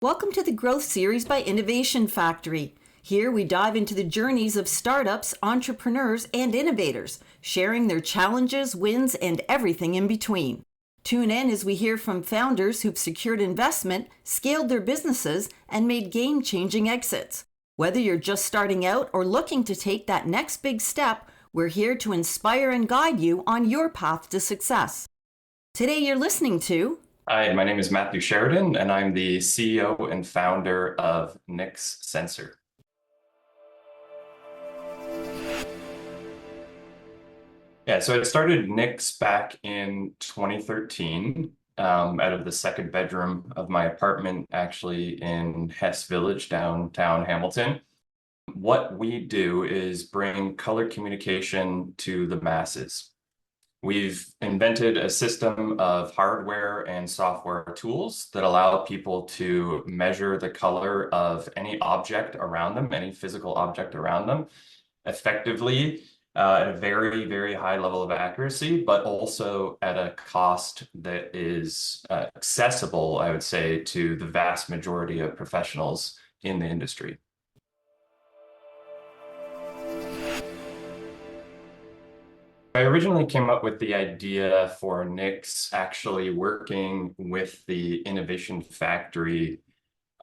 Welcome to the Growth Series by Innovation Factory. Here we dive into the journeys of startups, entrepreneurs, and innovators, sharing their challenges, wins, and everything in between. Tune in as we hear from founders who've secured investment, scaled their businesses, and made game-changing exits. Whether you're just starting out or looking to take that next big step, we're here to inspire and guide you on your path to success. Today you're listening to Hi, my name is Matthew Sheridan, and I'm the CEO and founder of NIX Sensor. Yeah, so I started NIX back in 2013 out of the second bedroom of my apartment, actually in Hess Village, downtown Hamilton. What we do is bring color communication to the masses. We've invented a system of hardware and software tools that allow people to measure the color of any object around them, any physical object around them, effectively at a very, very high level of accuracy, but also at a cost that is accessible, I would say, to the vast majority of professionals in the industry. I originally came up with the idea for NIX actually working with the Innovation Factory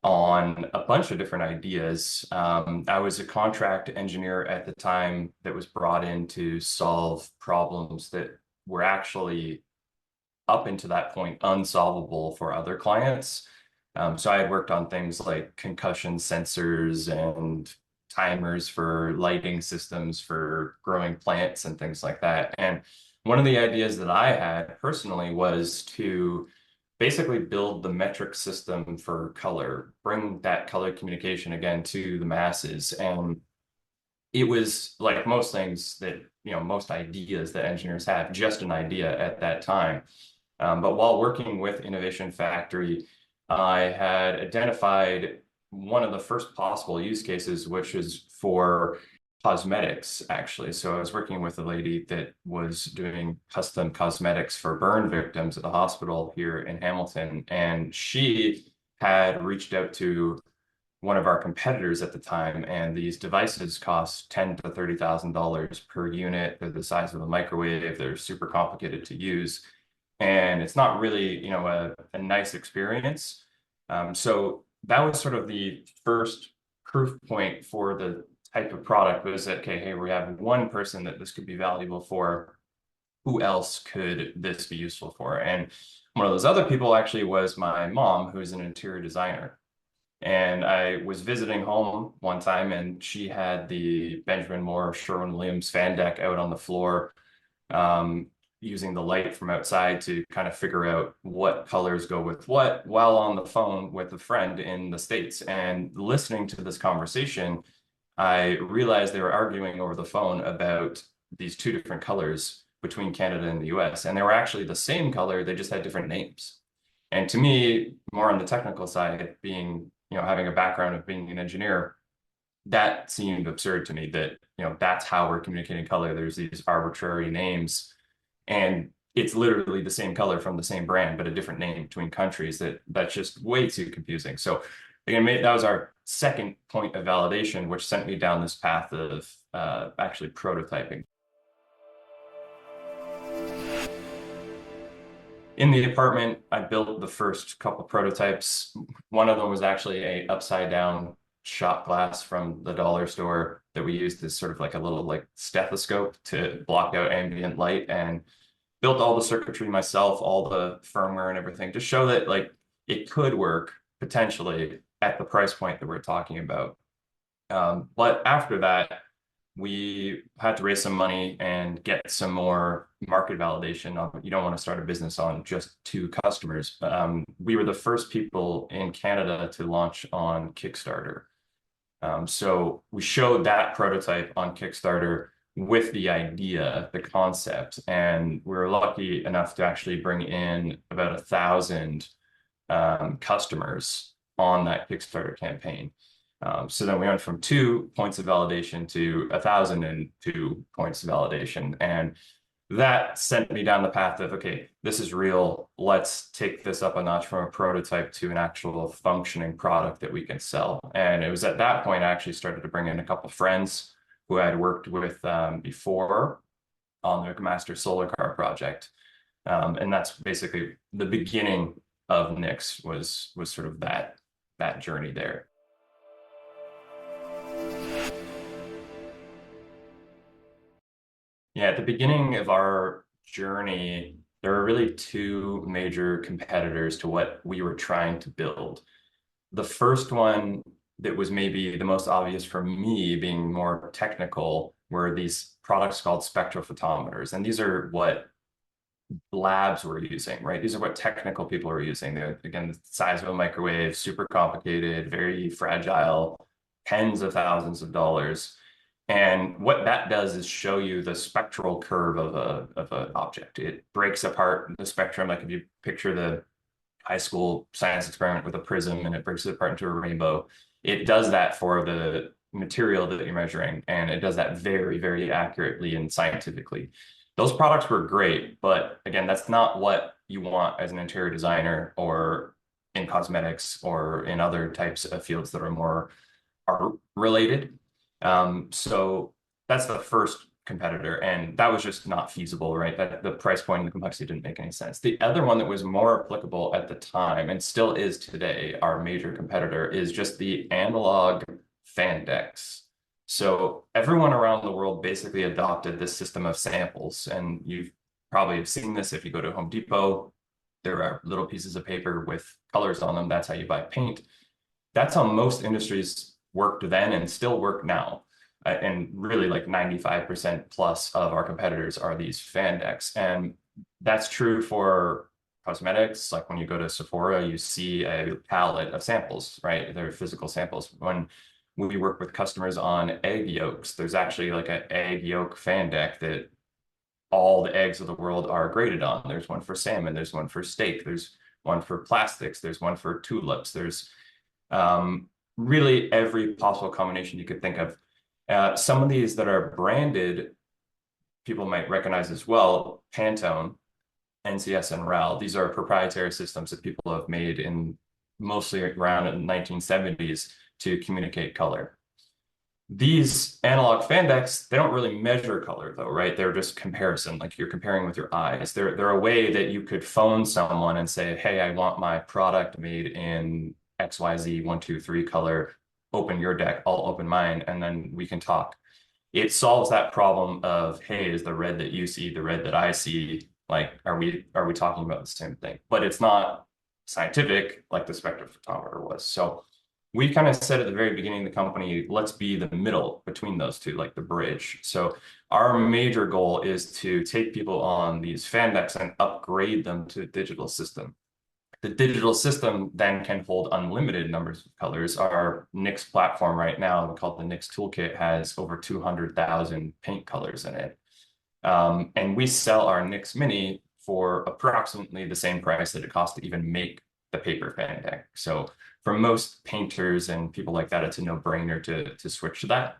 on a bunch of different ideas. I was a contract engineer at the time that was brought in to solve problems that were actually, up until that point, unsolvable for other clients. So I had worked on things like concussion sensors and timers for lighting systems for growing plants and things like that. And one of the ideas that I had personally was to basically build the metric system for color, bring that color communication again to the masses. And it was like most things that, most ideas that engineers have, just an idea at that time. But while working with Innovation Factory, I had identified one of the first possible use cases, which is for cosmetics, actually. So I was working with a lady that was doing custom cosmetics for burn victims at the hospital here in Hamilton. And she had reached out to one of our competitors at the time, and these devices cost $10,000 to $30,000 per unit. They're the size of a microwave. They're super complicated to use. And it's not really, a nice experience. So that was sort of the first proof point for the type of product was that, okay, hey, we have one person that this could be valuable for. Who else could this be useful for? And one of those other people actually was my mom, who is an interior designer. And I was visiting home one time, and she had the Benjamin Moore Sherwin-Williams fan deck out on the floor, using the light from outside to kind of figure out what colors go with what while on the phone with a friend in the States. And listening to this conversation, I realized they were arguing over the phone about these two different colors between Canada and the US. And they were actually the same color, they just had different names. And to me, more on the technical side, being, having a background of being an engineer, that seemed absurd to me that, that's how we're communicating color. There's these arbitrary names, and it's literally the same color from the same brand, but a different name between countries. That's just way too confusing. So again, that was our second point of validation, which sent me down this path of actually prototyping. In the apartment, I built the first couple prototypes. One of them was actually a upside down shot glass from the dollar store that we used as sort of like a little like stethoscope to block out ambient light, and built all the circuitry myself, all the firmware and everything to show that like it could work potentially at the price point that we're talking about. But after that, we had to raise some money and get some more market validation. You don't want to start a business on just two customers. We were the first people in Canada to launch on Kickstarter. So we showed that prototype on Kickstarter with the idea, the concept, and we were lucky enough to actually bring in about 1,000 customers on that Kickstarter campaign. So then we went from 2 points of validation to 1,002 points of validation. And that sent me down the path of, okay, this is real. Let's take this up a notch from a prototype to an actual functioning product that we can sell. And it was at that point I actually started to bring in a couple of friends who I had worked with before on the Master Solar Car project. And that's basically the beginning of NIX was sort of that journey there. Yeah, at the beginning of our journey, there were really two major competitors to what we were trying to build. The first one that was maybe the most obvious for me, being more technical, were these products called spectrophotometers. And these are what labs were using, right? These are what technical people are using. They're, again, the size of a microwave, super complicated, very fragile, tens of thousands of dollars. And what that does is show you the spectral curve of an object. It breaks apart the spectrum, like if you picture the high school science experiment with a prism and it breaks it apart into a rainbow. It does that for the material that you're measuring, and it does that very, very accurately and scientifically. Those products were great, but again, that's not what you want as an interior designer or in cosmetics or in other types of fields that are more art related. So that's the first competitor, and that was just not feasible, right? That the price point and the complexity didn't make any sense. The other one that was more applicable at the time and still is today, our major competitor, is just the analog fan decks. So everyone around the world basically adopted this system of samples, and you've probably have seen this if you go to Home Depot. There are little pieces of paper with colors on them. That's how you buy paint. That's how most industries worked then and still work now. And really like 95% plus of our competitors are these fan decks. And that's true for cosmetics. Like when you go to Sephora, you see a palette of samples, right? They're physical samples. When we work with customers on egg yolks, there's actually like an egg yolk fan deck that all the eggs of the world are graded on. There's one for salmon, there's one for steak, there's one for plastics, there's one for tulips, there's really every possible combination you could think of. Some of these that are branded, people might recognize as well: Pantone, NCS, and RAL. These are proprietary systems that people have made in mostly around in the 1970s to communicate color. These analog fan decks, they don't really measure color though, right? They're just comparison, like you're comparing with your eyes. They're a way that you could phone someone and say, hey, I want my product made in XYZ 123 color. Open your deck, I'll open mine, and then we can talk. It solves that problem of, hey, is the red that you see the red that I see? Like, are we talking about the same thing? But it's not scientific like the spectrophotometer was. So we kind of said at the very beginning of the company, let's be the middle between those two, like the bridge. So our major goal is to take people on these fan decks and upgrade them to a digital system. The digital system then can hold unlimited numbers of colors. Our NIX platform right now, called the NIX Toolkit, has over 200,000 paint colors in it. And we sell our NIX Mini for approximately the same price that it costs to even make the paper fan deck. So for most painters and people like that, it's a no-brainer to switch to that.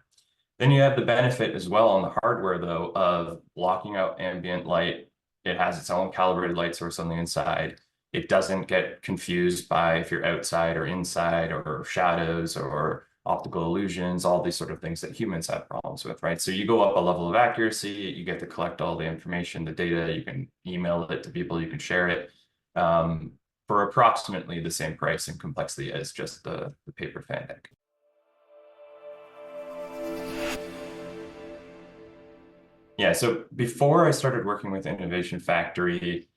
Then you have the benefit as well on the hardware, though, of blocking out ambient light. It has its own calibrated light source on the inside. It doesn't get confused by if you're outside or inside, or shadows or optical illusions, all these sort of things that humans have problems with, right? So you go up a level of accuracy, you get to collect all the information, the data, you can email it to people, you can share it for approximately the same price and complexity as just the paper fan deck. Yeah, so before I started working with Innovation Factory,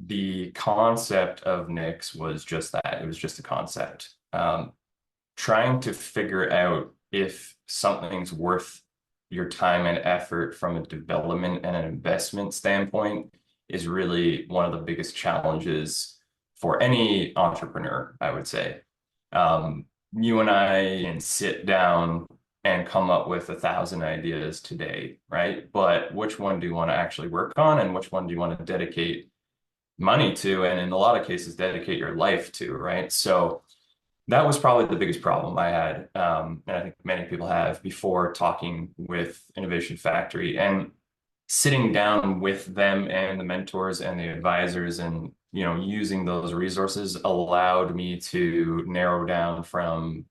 the concept of NIX was just that. It was just a concept. Trying to figure out if something's worth your time and effort from a development and an investment standpoint is really one of the biggest challenges for any entrepreneur, I would say. You and I can sit down and come up with 1,000 ideas today, right? But which one do you want to actually work on, and which one do you want to dedicate money to, and in a lot of cases dedicate your life to, right? So that was probably the biggest problem I had, and I think many people have, before talking with Innovation Factory. And sitting down with them and the mentors and the advisors and using those resources allowed me to narrow down from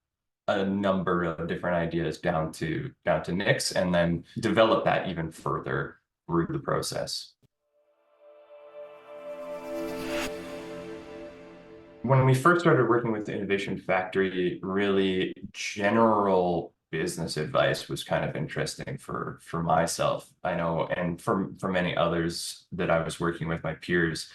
a number of different ideas down to NIX and then develop that even further through the process. When we first started working with the Innovation Factory, really general business advice was kind of interesting for myself, I know, and for many others that I was working with, my peers.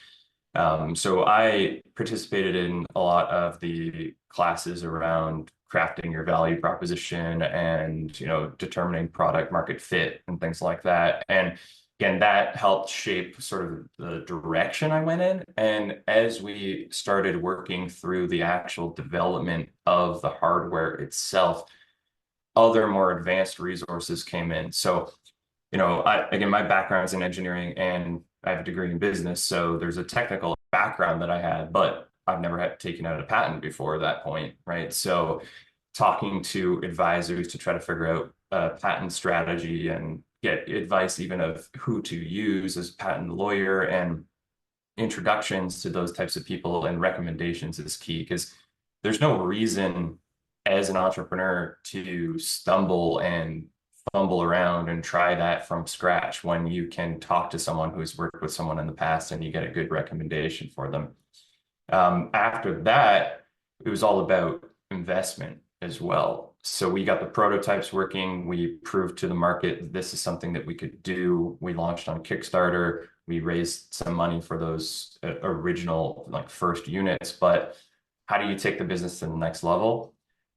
So I participated in a lot of the classes around crafting your value proposition and determining product market fit and things like that. And again, that helped shape sort of the direction I went in. And as we started working through the actual development of the hardware itself, other more advanced resources came in. So, again, my background is in engineering and I have a degree in business. So there's a technical background that I had, but I've never had taken out a patent before that point, right? So talking to advisors to try to figure out a patent strategy and get advice even of who to use as a patent lawyer and introductions to those types of people and recommendations is key because there's no reason as an entrepreneur to stumble and fumble around and try that from scratch when you can talk to someone who's worked with someone in the past and you get a good recommendation for them. After that, it was all about investment as well. So we got the prototypes working. We proved to the market this is something that we could do. We launched on Kickstarter. We raised some money for those original first units. But how do you take the business to the next level?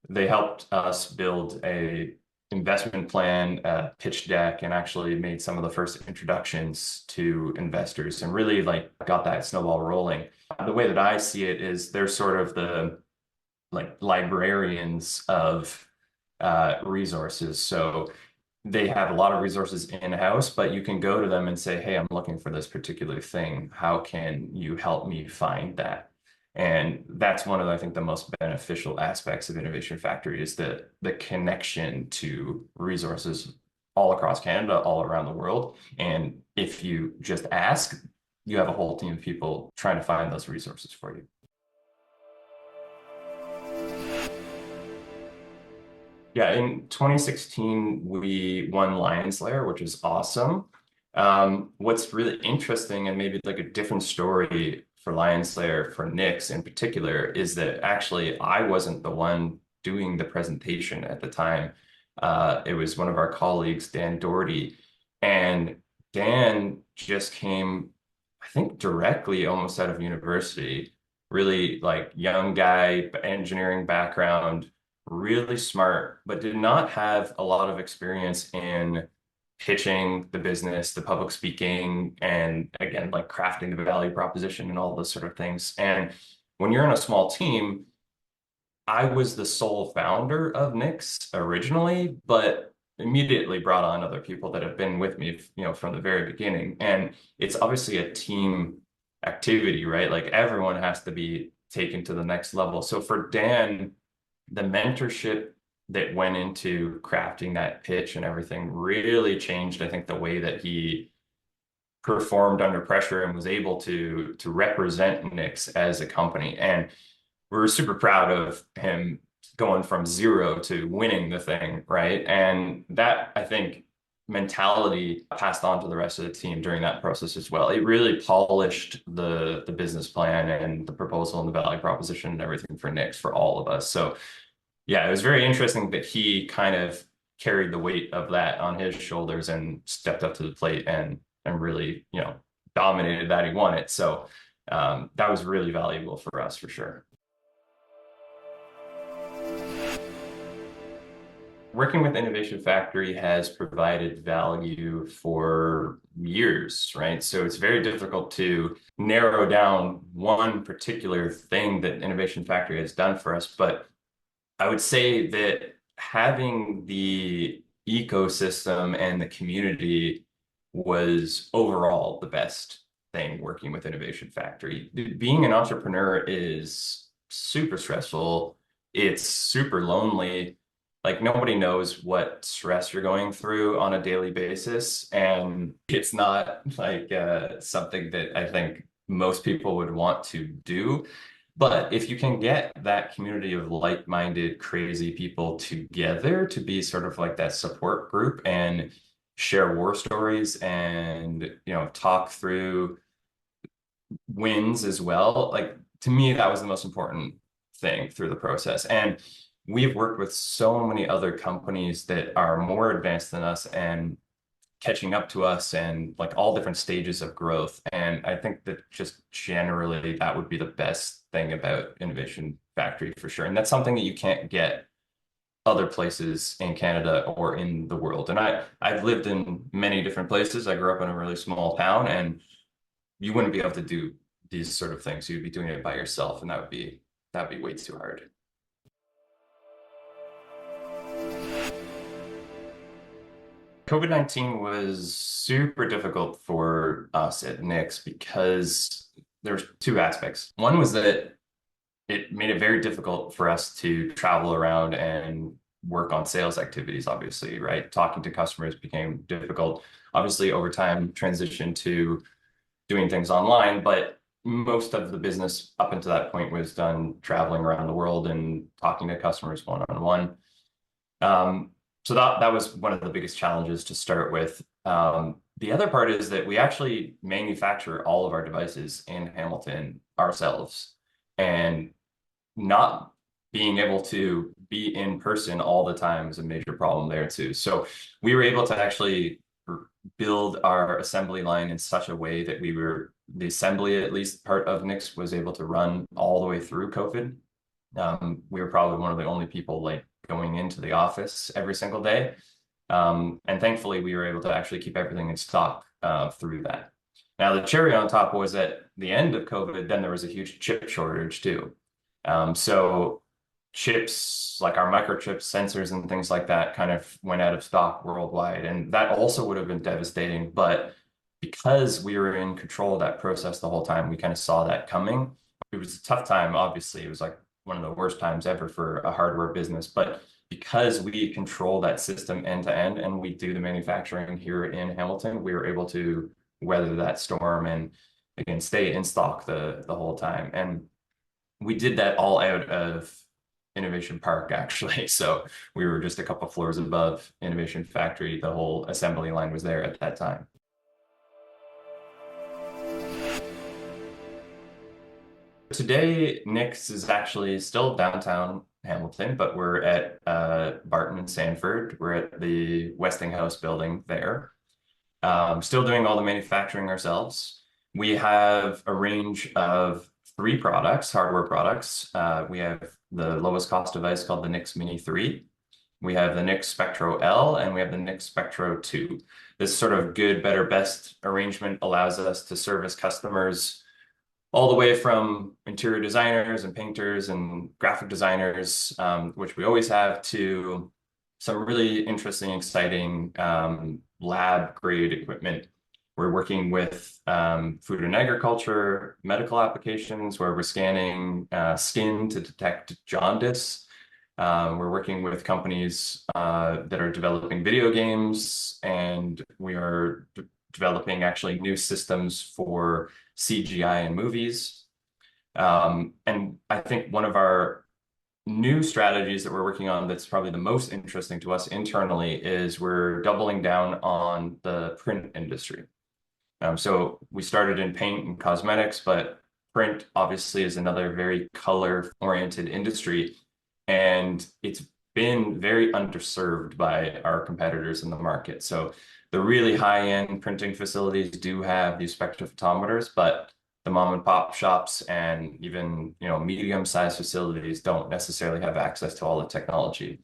They helped us build a investment plan, pitch deck, and actually made some of the first introductions to investors and really got that snowball rolling. The way that I see it is they're sort of the librarians of resources. So they have a lot of resources in-house, but you can go to them and say, hey, I'm looking for this particular thing. How can you help me find that? And that's one of, I think, the most beneficial aspects of Innovation Factory is the connection to resources all across Canada, all around the world. And if you just ask, you have a whole team of people trying to find those resources for you. Yeah, in 2016, we won LAIR, which is awesome. What's really interesting and maybe a different story for LAIR for NIX in particular is that actually I wasn't the one doing the presentation at the time. It was one of our colleagues, Dan Doherty, and Dan just came, I think, directly almost out of university, really young guy, engineering background, really smart, but did not have a lot of experience in pitching the business, the public speaking, and again, crafting the value proposition and all those sort of things. And when you're in a small team, I was the sole founder of NIX originally, but immediately brought on other people that have been with me, from the very beginning. And it's obviously a team activity, right? Everyone has to be taken to the next level. So for Dan, the mentorship that went into crafting that pitch and everything really changed, I think, the way that he performed under pressure and was able to represent NIX as a company. And we were super proud of him going from zero to winning the thing, right? And that, I think, mentality passed on to the rest of the team during that process as well. It really polished the business plan and the proposal and the value proposition and everything for NIX for all of us. So yeah, it was very interesting that he kind of carried the weight of that on his shoulders and stepped up to the plate and really, dominated that. He won it. So that was really valuable for us for sure. Working with Innovation Factory has provided value for years, right? So it's very difficult to narrow down one particular thing that Innovation Factory has done for us. But I would say that having the ecosystem and the community was overall the best thing working with Innovation Factory. Being an entrepreneur is super stressful. It's super lonely. like nobody knows what stress you're going through on a daily basis. And it's not like something that I think most people would want to do. But if you can get that community of like-minded, crazy people together to be sort of like that support group and share war stories and, talk through wins as well, like to me, that was the most important thing through the process. And we've worked with so many other companies that are more advanced than us and catching up to us and like all different stages of growth. And I think that just generally that would be the best thing about Innovation Factory for sure. And that's something that you can't get other places in Canada or in the world. And I've lived in many different places. I grew up in a really small town, and you wouldn't be able to do these sort of things. You'd be doing it by yourself, and that'd be way too hard. COVID-19 was super difficult for us at NIX because there's two aspects. One was that it made it very difficult for us to travel around and work on sales activities, obviously, right? Talking to customers became difficult. Obviously, over time, transition to doing things online, but most of the business up until that point was done traveling around the world and talking to customers one-on-one. So that was one of the biggest challenges to start with. The other part is that we actually manufacture all of our devices in Hamilton ourselves, and not being able to be in person all the time is a major problem there too. So we were able to actually build our assembly line in such a way that the assembly, at least part of NIX, was able to run all the way through COVID. We were probably one of the only people like going into the office every single day. And thankfully we were able to actually keep everything in stock through that. Now the cherry on top was at the end of COVID, then there was a huge chip shortage too. So chips, like our microchips, sensors, and things like that kind of went out of stock worldwide. And that also would have been devastating. But because we were in control of that process the whole time, we kind of saw that coming. It was a tough time, obviously. It was like one of the worst times ever for a hardware business. But because we control that system end to end and we do the manufacturing here in Hamilton, we were able to weather that storm and again stay in stock the whole time. And we did that all out of Innovation Park, actually. So we were just a couple floors above Innovation Factory. The whole assembly line was there at that time. Today, NIX is actually still downtown Hamilton, but we're at Barton and Sanford. We're at the Westinghouse building there. Still doing all the manufacturing ourselves. We have a range of 3 products, hardware products. We have the lowest cost device called the NIX Mini 3. We have the NIX Spectro L, and we have the NIX Spectro 2. This sort of good, better, best arrangement allows us to service customers all the way from interior designers and painters and graphic designers, which we always have, to some really interesting, exciting lab grade equipment. We're working with food and agriculture, medical applications where we're scanning skin to detect jaundice. We're working with companies that are developing video games, and we are developing actually new systems for CGI in movies. And I think one of our new strategies that we're working on that's probably the most interesting to us internally is we're doubling down on the print industry. So we started in paint and cosmetics, but print obviously is another very color-oriented industry, and it's been very underserved by our competitors in the market. So the really high-end printing facilities do have these spectrophotometers, but the mom and pop shops and even medium-sized facilities don't necessarily have access to all the technology.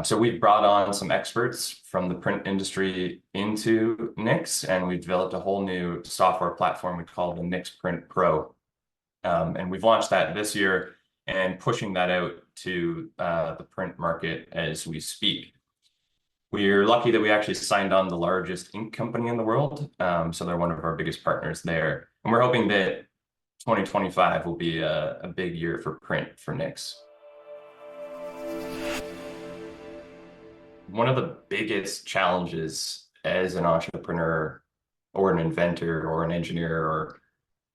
So we've brought on some experts from the print industry into NIX, and we've developed a whole new software platform we call the NIX Print Pro. And we've launched that this year and pushing that out to the print market as we speak. We're lucky that we actually signed on the largest ink company in the world. So they're one of our biggest partners there. And we're hoping that 2025 will be a big year for print for NIX. one of the biggest challenges as an entrepreneur or an inventor or an engineer or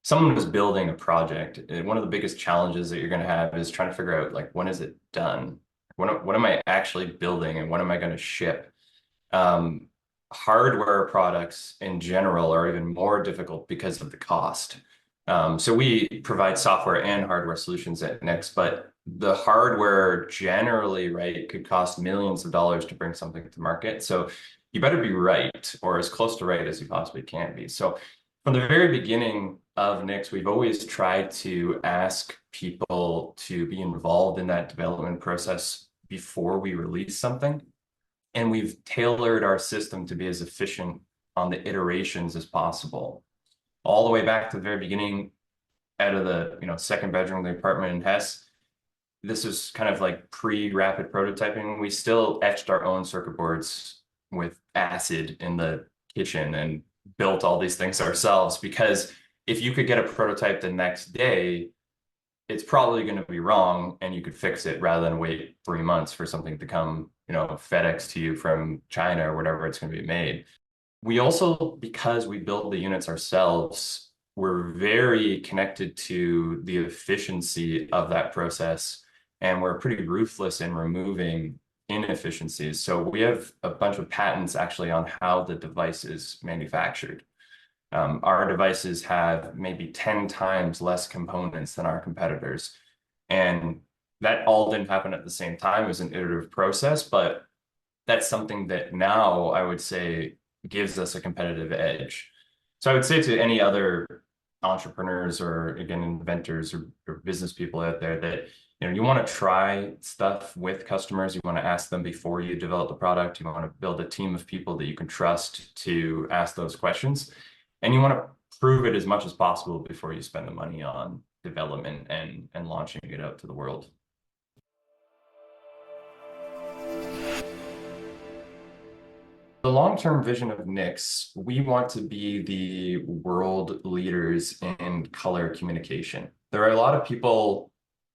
someone who's building a project, one of the biggest challenges that you're going to have is trying to figure out like when is it done? What am I actually building and when am I going to ship? Um, Hardware products in general are even more difficult because of the cost. So we provide software and hardware solutions at NIX, but the hardware generally, right, could cost millions of dollars to bring something to market. So you better be right or as close to right as you possibly can be. So from the very beginning of NIX, we've always tried to ask people to be involved in that development process before we release something. And we've tailored our system to be as efficient on the iterations as possible. All the way back to the very beginning, out of the second bedroom of the apartment in Hess, this was kind of like pre-rapid prototyping. We still etched our own circuit boards with acid in the kitchen and built all these things ourselves because if you could get a prototype the next day, it's probably going to be wrong and you could fix it rather than wait 3 months for something to come, FedEx to you from China or whatever it's going to be made. We also, because we build the units ourselves, we're very connected to the efficiency of that process and we're pretty ruthless in removing inefficiencies. So we have a bunch of patents actually on how the device is manufactured. Our devices have maybe 10 times less components than our competitors. And that all didn't happen at the same time. It was an iterative process, but that's something that now I would say gives us a competitive edge. So I would say to any other entrepreneurs or again, inventors or business people out there that you want to try stuff with customers. You want to ask them before you develop the product. You want to build a team of people that you can trust to ask those questions. And you want to prove it as much as possible before you spend the money on development and launching it out to the world. The long-term vision of NIX, we want to be the world leaders in color communication. There are a lot of people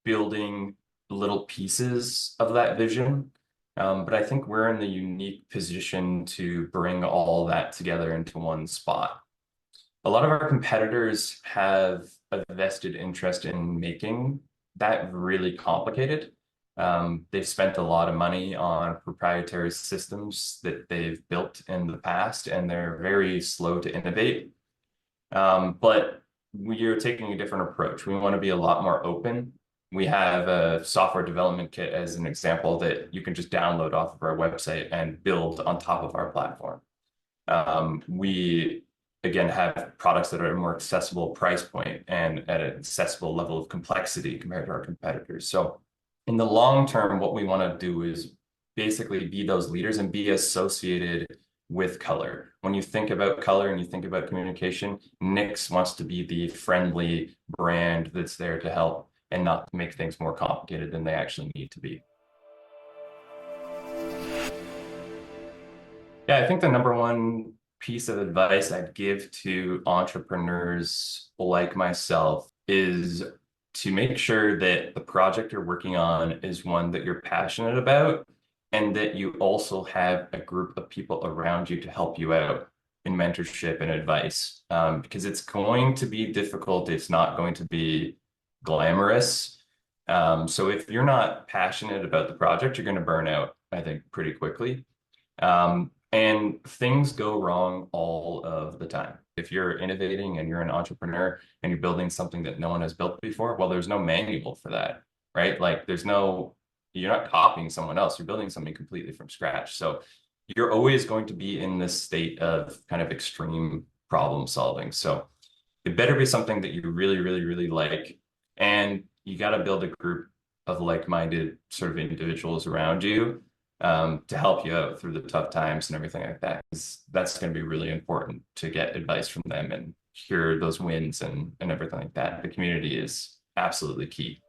building little pieces of that vision, but I think we're in the unique position to bring all that together into one spot. A lot of our competitors have a vested interest in making that really complicated. They've spent a lot of money on proprietary systems that they've built in the past, and they're very slow to innovate. But we are taking a different approach. We want to be a lot more open. We have a software development kit as an example that you can just download off of our website and build on top of our platform. We again have products that are at a more accessible price point and at an accessible level of complexity compared to our competitors. So in the long term, what we want to do is basically be those leaders and be associated with color. When you think about color and you think about communication, NIX wants to be the friendly brand that's there to help and not to make things more complicated than they actually need to be. Yeah, I think the number one piece of advice I'd give to entrepreneurs like myself is to make sure that the project you're working on is one that you're passionate about and that you also have a group of people around you to help you out in mentorship and advice, because it's going to be difficult. It's not going to be glamorous. So if you're not passionate about the project, you're going to burn out, I think, pretty quickly. And things go wrong all of the time. If you're innovating and you're an entrepreneur and you're building something that no one has built before, well, there's no manual for that, right? Like you're not copying someone else. You're building something completely from scratch. So you're always going to be in this state of kind of extreme problem solving. So it better be something that you really, really, really like. And you got to build a group of like-minded sort of individuals around you to help you out through the tough times and everything like that. 'Cause that's going to be really important to get advice from them and hear those wins and everything like that. The community is absolutely key.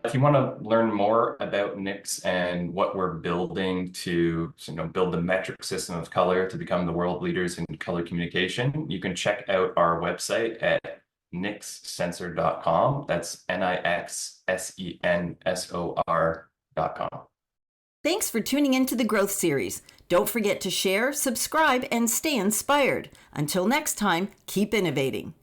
If you want to learn more about NIX and what we're building to build the metric system of color to become the world leaders in color communication, you can check out our website at nixsensor.com. That's NIXSENSOR.com. Thanks for tuning into the Growth Series. Don't forget to share, subscribe, and stay inspired. Until next time, keep innovating.